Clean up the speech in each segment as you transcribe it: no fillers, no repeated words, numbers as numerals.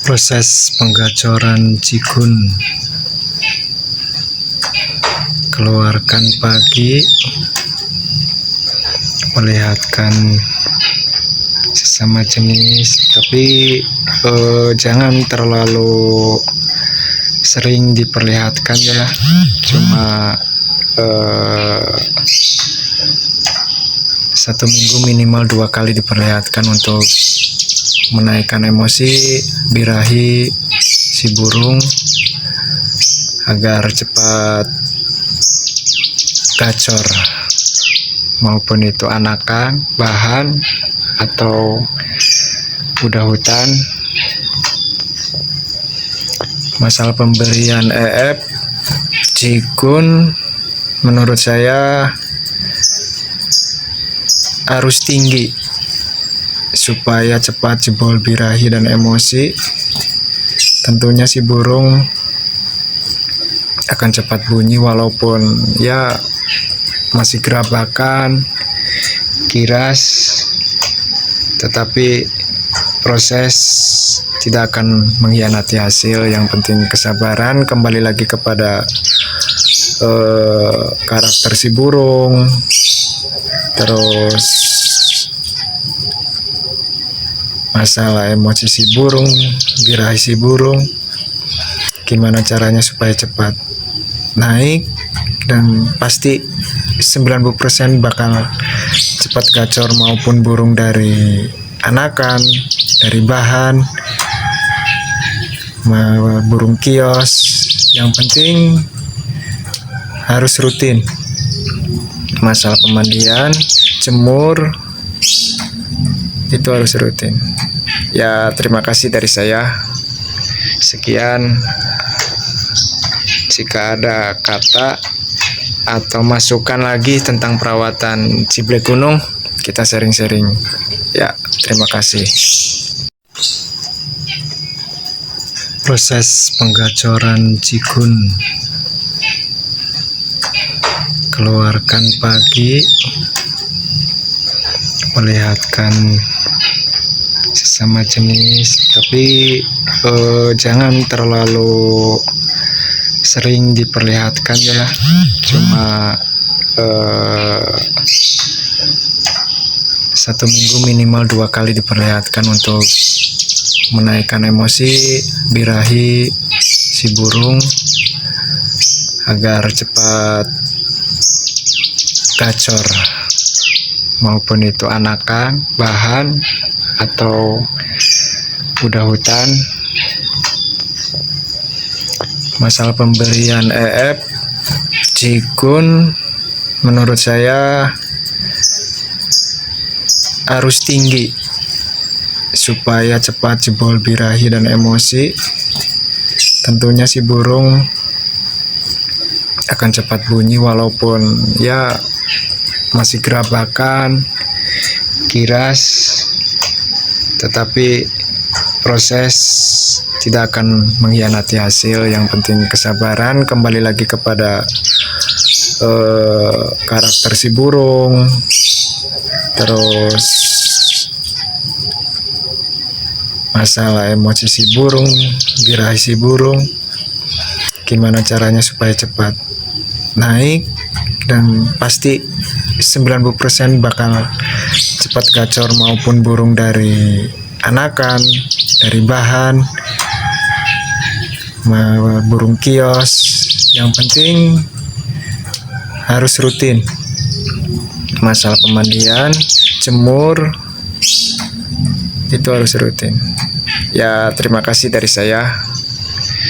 Proses penggacoran Jikun. Keluarkan pagi, melihatkan sesama jenis, tapi jangan terlalu sering diperlihatkan ya, cuma 1 minggu minimal 2 kali diperlihatkan untuk menaikkan emosi birahi si burung agar cepat gacor, maupun itu anakan, bahan, atau kuda hutan. Masalah pemberian Jikun menurut saya harus tinggi supaya cepat jebol birahi dan emosi. Tentunya si burung akan cepat bunyi walaupun ya masih gerabakan, kiras, tetapi proses tidak akan mengkhianati hasil. Yang penting kesabaran. Kembali lagi kepada karakter si burung, terus masalah emosi si burung, birahi si burung, gimana caranya supaya cepat naik, dan pasti 90% bakal cepat gacor, maupun burung dari anakan, dari bahan, burung kios. Yang penting harus rutin. Masalah pemandian, jemur, itu harus rutin ya. Terima kasih dari saya, sekian. Jika ada kata atau masukan lagi tentang perawatan ciblek gunung, kita sharing-sharing ya. Terima kasih. Proses penggacoran Jikun. Keluarkan pagi, melihatkan sesama jenis, tapi jangan terlalu sering diperlihatkan ya, cuma 1 minggu minimal 2 kali diperlihatkan untuk menaikkan emosi birahi si burung agar cepat gacor, maupun itu anakan, bahan, atau kuda hutan. Masalah pemberian Jikun menurut saya harus tinggi supaya cepat jebol birahi dan emosi. Tentunya si burung akan cepat bunyi walaupun ya masih gerabakan, kiras, tetapi proses tidak akan mengkhianati hasil. Yang penting kesabaran. Kembali lagi kepada karakter si burung, terus masalah emosi si burung, birahi si burung, gimana caranya supaya cepat naik, dan pasti 90% bakal cepat gacor, maupun burung dari anakan, dari bahan, burung kios. Yang penting harus rutin. Masalah pemandian, jemur, itu harus rutin ya. Terima kasih dari saya,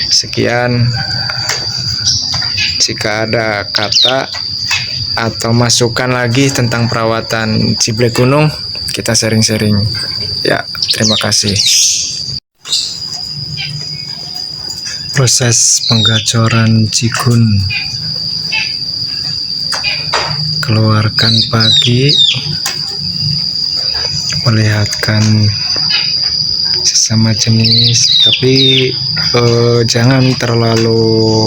sekian. Jika ada kata atau masukan lagi tentang perawatan ciblek gunung, kita sharing-sharing ya. Terima kasih. Proses penggacoran Jikun. Keluarkan pagi, melihatkan sesama jenis, tapi jangan terlalu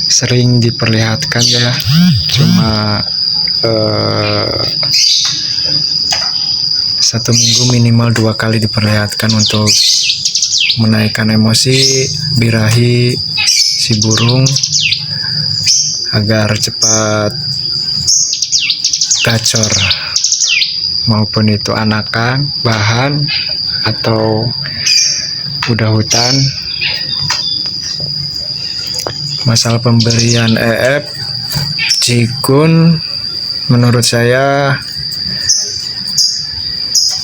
sering diperlihatkan ya, cuma 1 minggu minimal 2 kali diperlihatkan untuk menaikkan emosi, birahi si burung agar cepat gacor, maupun itu anakan, bahan, atau kuda hutan. Masalah pemberian jikun menurut saya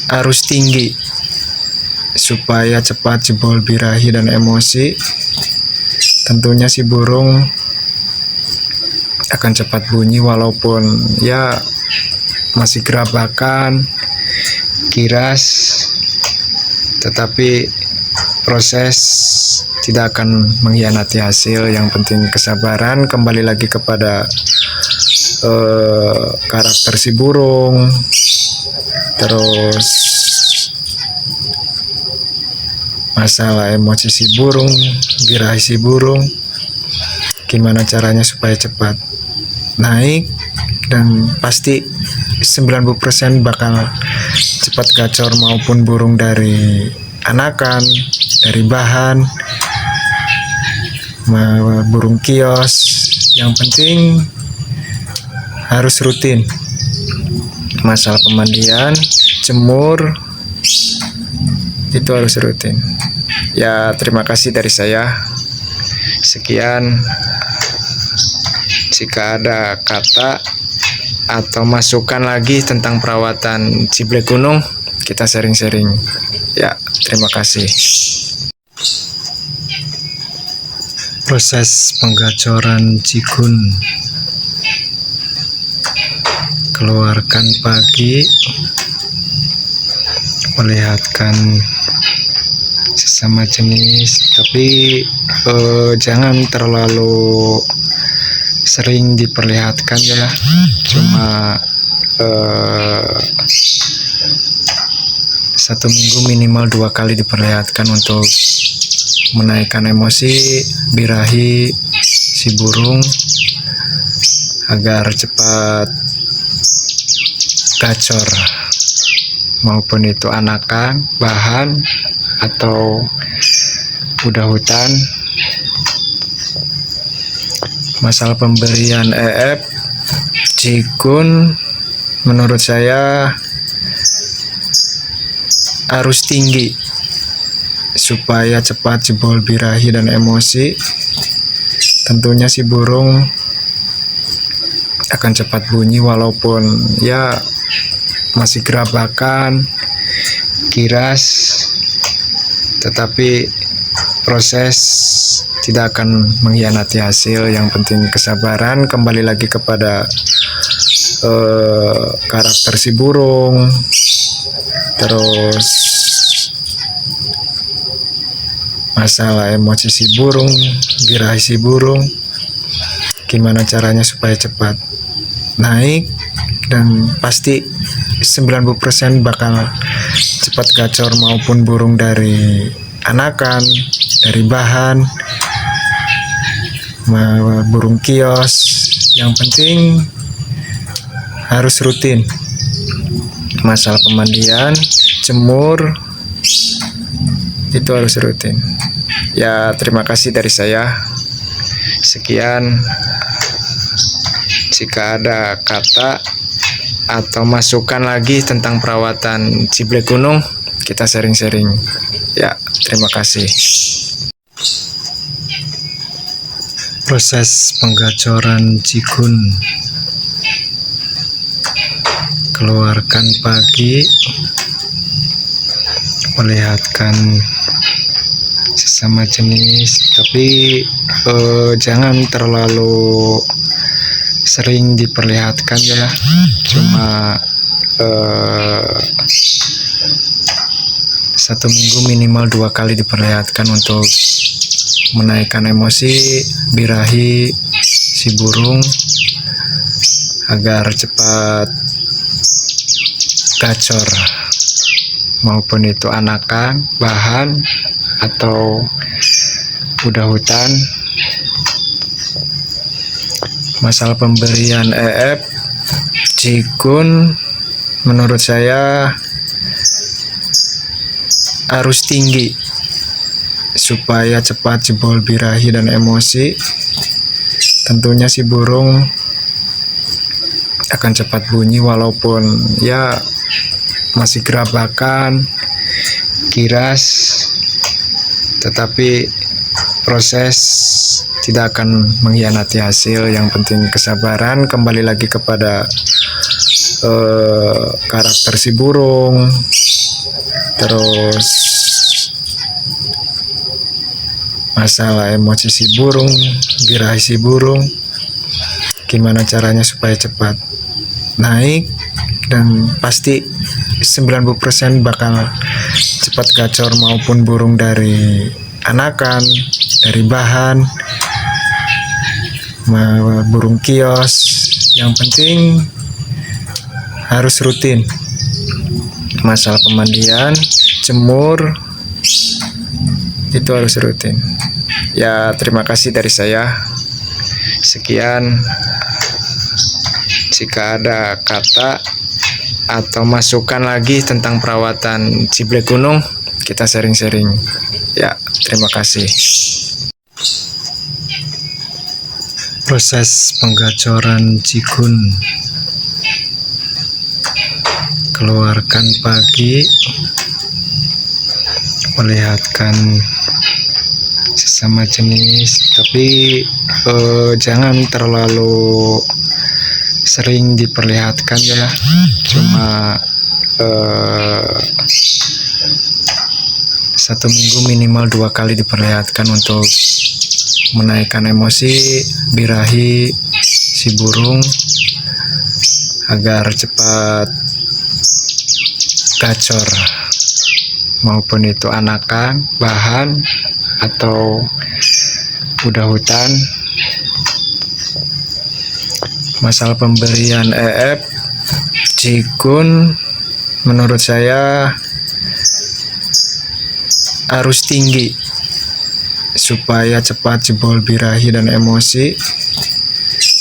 harus tinggi supaya cepat jebol birahi dan emosi. Tentunya si burung akan cepat bunyi walaupun ya masih gerabakan, kiras, tetapi proses tidak akan mengkhianati hasil. Yang penting kesabaran. Kembali lagi kepada karakter si burung, terus masalah emosi si burung, birahi si burung, gimana caranya supaya cepat naik, dan pasti 90% bakal cepat gacor, maupun burung dari anakan, dari bahan, burung kios. Yang penting harus rutin. Masalah pemandian, jemur, itu harus rutin. Ya, terima kasih dari saya. Sekian. Jika ada kata atau masukan lagi tentang perawatan ciblek gunung, kita sharing-sharing. Ya, terima kasih. Proses penggacoran jikun: keluarkan pagi, perlihatkan sesama jenis, tapi jangan terlalu sering diperlihatkan ya, cuma 1 minggu minimal 2 kali diperlihatkan untuk menaikkan emosi, birahi si burung agar cepat gacor, maupun itu anakan, bahan, atau kuda hutan. Masalah pemberian jikun menurut saya harus tinggi supaya cepat jebol birahi dan emosi. Tentunya si burung akan cepat bunyi walaupun ya masih gerabakan, kiras, tetapi proses tidak akan mengkhianati hasil. Yang penting kesabaran. Kembali lagi kepada karakter si burung, terus masalah emosi si burung, birahi si burung, gimana caranya supaya cepat naik, dan pasti 90% bakal cepat gacor, maupun burung dari anakan, dari bahan, burung kios. Yang penting harus rutin. Masalah pemandian, jemur, itu harus rutin. Ya, terima kasih dari saya. Sekian. Jika ada kata atau masukan lagi tentang perawatan ciblek gunung, kita sharing-sharing. Ya, terima kasih. Proses penggacoran jikun: keluarkan pagi, perlihatkan sesama jenis, tapi jangan terlalu sering diperlihatkan ya, cuma 1 minggu minimal 2 kali diperlihatkan untuk menaikkan emosi, birahi si burung agar cepat gacor, maupun itu anakan, bahan, atau kuda hutan. Masalah pemberian jikun menurut saya harus tinggi supaya cepat jebol birahi dan emosi. Tentunya si burung akan cepat bunyi walaupun ya masih gerabakan, kiras, tetapi proses tidak akan mengkhianati hasil. Yang penting kesabaran. Kembali lagi kepada karakter si burung, terus masalah emosi si burung, birahi si burung, gimana caranya supaya cepat naik, dan pasti 90% bakal cepat gacor, maupun burung dari anakan, dari bahan, burung kios. Yang penting harus rutin. Masalah pemandian, jemur, itu harus rutin. Ya, terima kasih dari saya. Sekian. Jika ada kata atau masukan lagi tentang perawatan ciblek gunung, kita sharing-sharing. Ya, terima kasih. Proses penggacoran cikun. Keluarkan pagi, perlihatkan sesama jenis, tapi jangan terlalu sering diperlihatkan ya, cuma 1 minggu minimal 2 kali diperlihatkan untuk menaikkan emosi birahi si burung agar cepat gacor, maupun itu anakan, bahan, atau kuda hutan. Masalah pemberian cikun menurut saya harus tinggi supaya cepat jebol birahi dan emosi.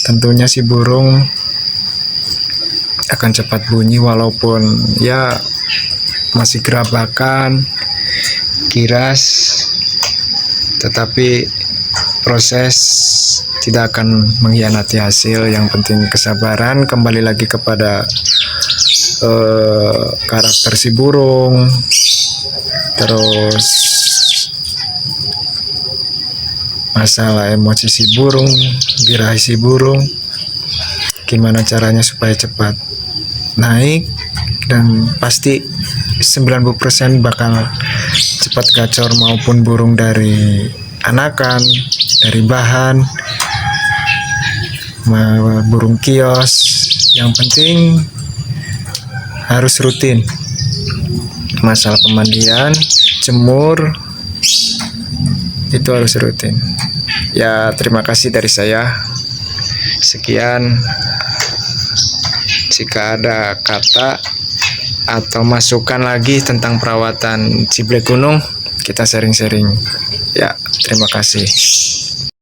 Tentunya si burung akan cepat bunyi walaupun ya masih gerabakan, kiras, tetapi proses tidak akan mengkhianati hasil. Yang penting kesabaran. Kembali lagi kepada karakter si burung, terus masalah emosi si burung, birahi si burung, gimana caranya supaya cepat naik, dan pasti 90% bakal cepat gacor, maupun burung dari anakan, dari bahan, burung kios. Yang penting harus rutin. Masalah pemandian, jemur, itu harus rutin. Ya, terima kasih dari saya. Sekian. Jika ada kata atau masukan lagi tentang perawatan ciblek gunung, kita sharing-sharing. Ya, terima kasih.